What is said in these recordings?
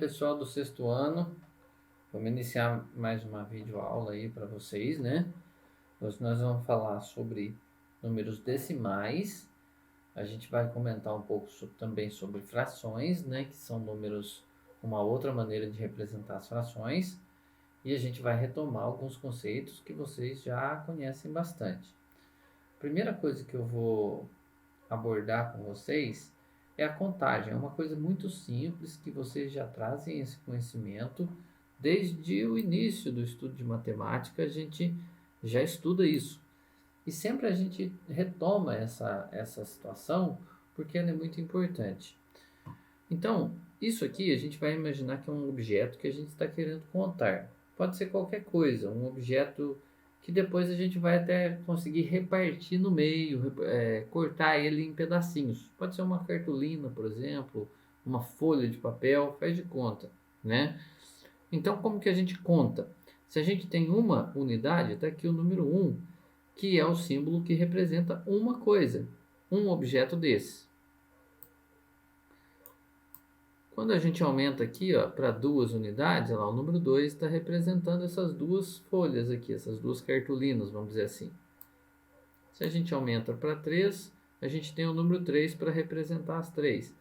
pessoal do sexto ano, vamos iniciar mais uma videoaula aí para vocês, né? Hoje nós vamos falar sobre números decimais. A gente vai comentar um pouco também sobre frações, né? Que são números, uma outra maneira de representar as frações. E a gente vai retomar alguns conceitos que vocês já conhecem bastante. Primeira coisa que eu vou abordar com vocês é a contagem. É uma coisa muito simples que vocês já trazem esse conhecimento desde o início do estudo de matemática. A gente já estuda isso e sempre a gente retoma essa situação porque ela é muito importante. Então, isso aqui a gente vai imaginar que é um objeto que a gente está querendo contar. Pode ser qualquer coisa, um objeto que depois a gente vai até conseguir repartir no meio, cortar ele em pedacinhos. Pode ser uma cartolina, por exemplo, uma folha de papel, faz de conta, né? Então, como que a gente conta? Se a gente tem uma unidade, está aqui o número 1, que é o símbolo que representa uma coisa, um objeto desse. Quando a gente aumenta aqui para 2 unidades, olha lá, o número 2 está representando essas duas folhas aqui, essas duas cartolinas, vamos dizer assim. Se a gente aumenta para 3, a gente tem o número 3 para representar as 3.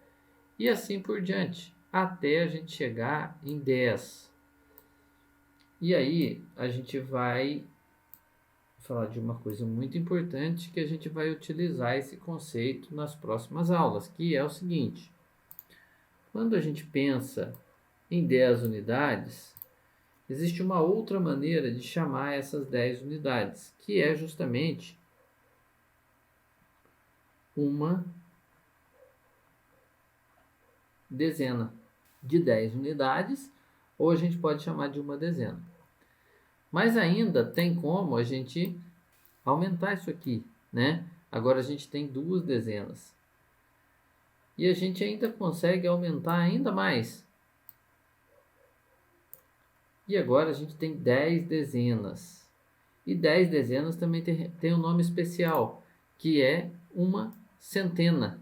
E assim por diante, até a gente chegar em 10. E aí a gente vai falar de uma coisa muito importante que a gente vai utilizar esse conceito nas próximas aulas, que é o seguinte. Quando a gente pensa em 10 unidades, existe uma outra maneira de chamar essas 10 unidades, que é justamente uma dezena de 10 unidades, ou a gente pode chamar de uma dezena. Mas ainda tem como a gente aumentar isso aqui, né? Agora a gente tem 2 dezenas. E a gente ainda consegue aumentar ainda mais. E agora a gente tem 10 dezenas. E 10 dezenas também tem um nome especial, que é uma centena.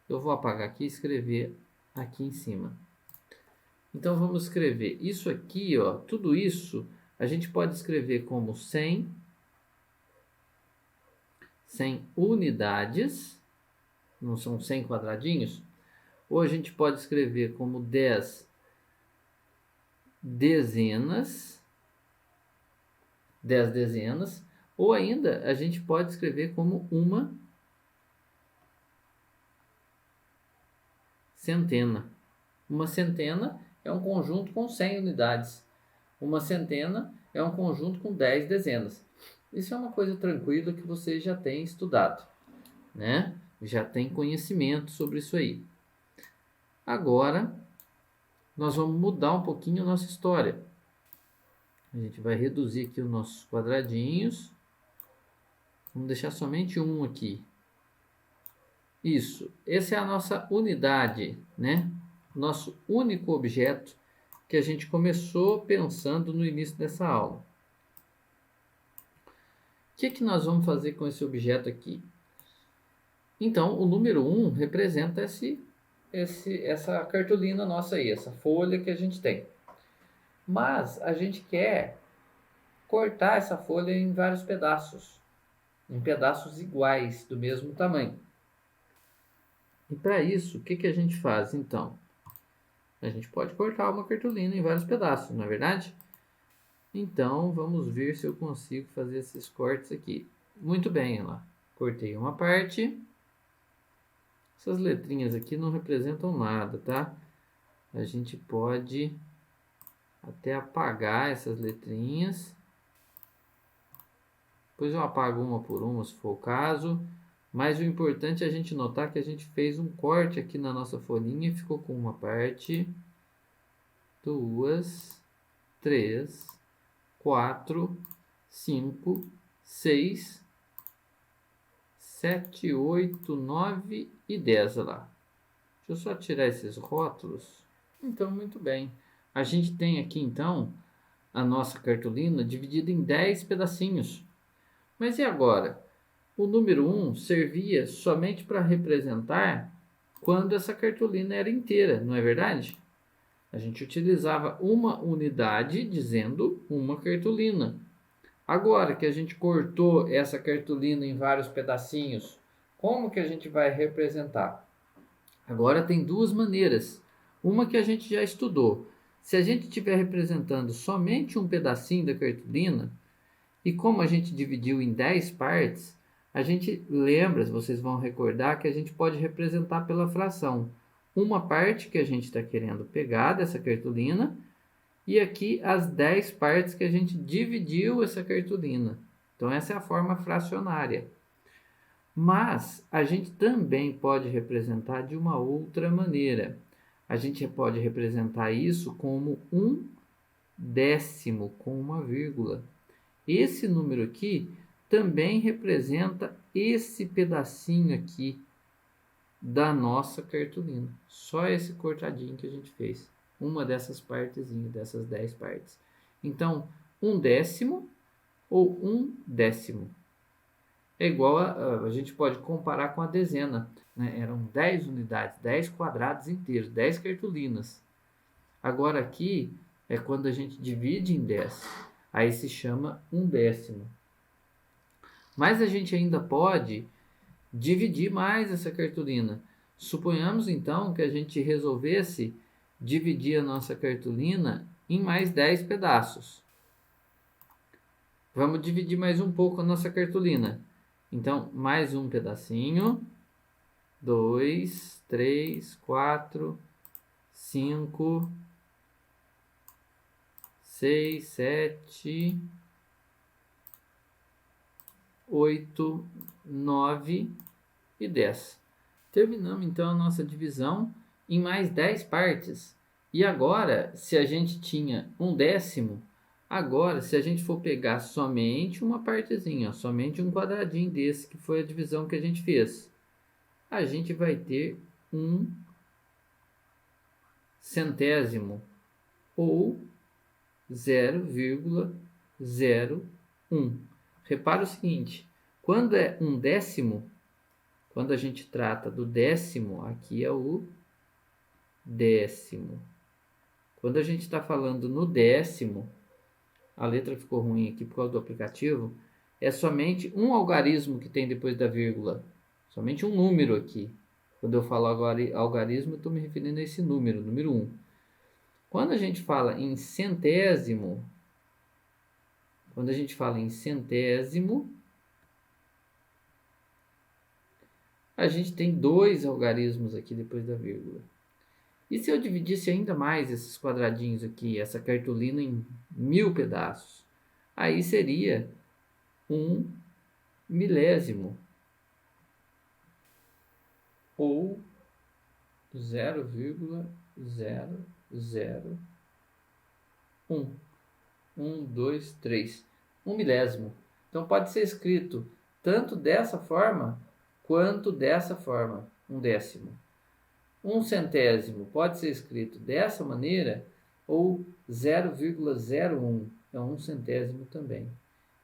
Eu vou apagar aqui e escrever aqui em cima. Então vamos escrever isso aqui, tudo isso a gente pode escrever como 100 unidades, não são 100 quadradinhos, ou a gente pode escrever como 10 dezenas, ou ainda a gente pode escrever como uma centena. Uma centena é um conjunto com 100 unidades. Uma centena é um conjunto com 10 dezenas. Isso é uma coisa tranquila que você já tem estudado, né? Já tem conhecimento sobre isso aí. Agora, nós vamos mudar um pouquinho a nossa história. A gente vai reduzir aqui os nossos quadradinhos. Vamos deixar somente um aqui. Isso, essa é a nossa unidade, né? Nosso único objeto que a gente começou pensando no início dessa aula. O que nós vamos fazer com esse objeto aqui? Então, o número 1 representa essa cartolina nossa aí, essa folha que a gente tem. Mas a gente quer cortar essa folha em vários pedaços, em pedaços iguais, do mesmo tamanho. E para isso, o que a gente faz então? A gente pode cortar uma cartolina em vários pedaços, não é verdade? Então, vamos ver se eu consigo fazer esses cortes aqui. Muito bem, olha lá. Cortei uma parte. Essas letrinhas aqui não representam nada, tá? A gente pode até apagar essas letrinhas. Depois eu apago uma por uma, se for o caso. Mas o importante é a gente notar que a gente fez um corte aqui na nossa folhinha e ficou com uma parte, 2, 3, 4, 5, 6, 7, 8, 9 e 10 lá. Deixa eu só tirar esses rótulos. Então, muito bem. A gente tem aqui, então, a nossa cartolina dividida em 10 pedacinhos. Mas e agora? O número 1 servia somente para representar quando essa cartolina era inteira, não é verdade? A gente utilizava uma unidade dizendo uma cartolina. Agora que a gente cortou essa cartolina em vários pedacinhos, como que a gente vai representar? Agora tem duas maneiras. Uma que a gente já estudou. Se a gente estiver representando somente um pedacinho da cartolina, e como a gente dividiu em 10 partes, a gente lembra, vocês vão recordar, que a gente pode representar pela fração. Uma parte que a gente está querendo pegar dessa cartolina, e aqui as 10 partes que a gente dividiu essa cartolina. Então essa é a forma fracionária. Mas a gente também pode representar de uma outra maneira. A gente pode representar isso como um décimo com uma vírgula. Esse número aqui também representa esse pedacinho aqui da nossa cartolina. Só esse cortadinho que a gente fez. Uma dessas partezinhas, dessas 10 partes. Então, um décimo ou um décimo. É igual a gente pode comparar com a dezena. Né? Eram 10 unidades, 10 quadrados inteiros, 10 cartolinas. Agora aqui é quando a gente divide em 10. Aí se chama um décimo. Mas a gente ainda pode dividir mais essa cartolina. Suponhamos então que a gente resolvesse dividir a nossa cartolina em mais 10 pedaços. Vamos dividir mais um pouco a nossa cartolina. Então, mais um pedacinho. 2, 3, 4, 5, 6, 7, 8, 9 e 10. Terminamos então a nossa divisão em mais 10 partes. E agora, se a gente tinha um décimo, agora se a gente for pegar somente uma partezinha, somente um quadradinho desse, que foi a divisão que a gente fez, a gente vai ter um centésimo ou 0,01. Repara o seguinte, quando é um décimo, quando a gente trata do décimo, aqui é o décimo. Quando a gente está falando no décimo, a letra ficou ruim aqui por causa do aplicativo, é somente um algarismo que tem depois da vírgula. Somente um número aqui. Quando eu falo algarismo, eu estou me referindo a esse número, número 1. Quando a gente fala em centésimo, a gente tem dois algarismos aqui depois da vírgula. E se eu dividisse ainda mais esses quadradinhos aqui, essa cartolina em 1000 pedaços? Aí seria um milésimo. Ou 0,001. 1, 2, 3. Um milésimo. Então pode ser escrito tanto dessa forma quanto dessa forma. Um décimo. Um centésimo pode ser escrito dessa maneira ou 0,01. É um centésimo também.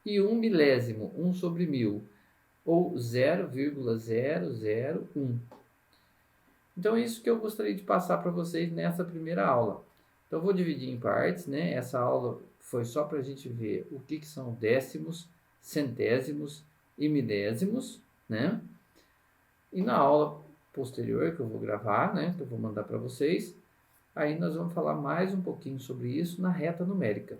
E um milésimo, 1 sobre 1000, ou 0,001. Então é isso que eu gostaria de passar para vocês nessa primeira aula. Então eu vou dividir em partes, né? Essa aula foi só para a gente ver o que são décimos, centésimos e milésimos, né? E na aula posterior que eu vou gravar, né? Que eu vou mandar para vocês, aí nós vamos falar mais um pouquinho sobre isso na reta numérica.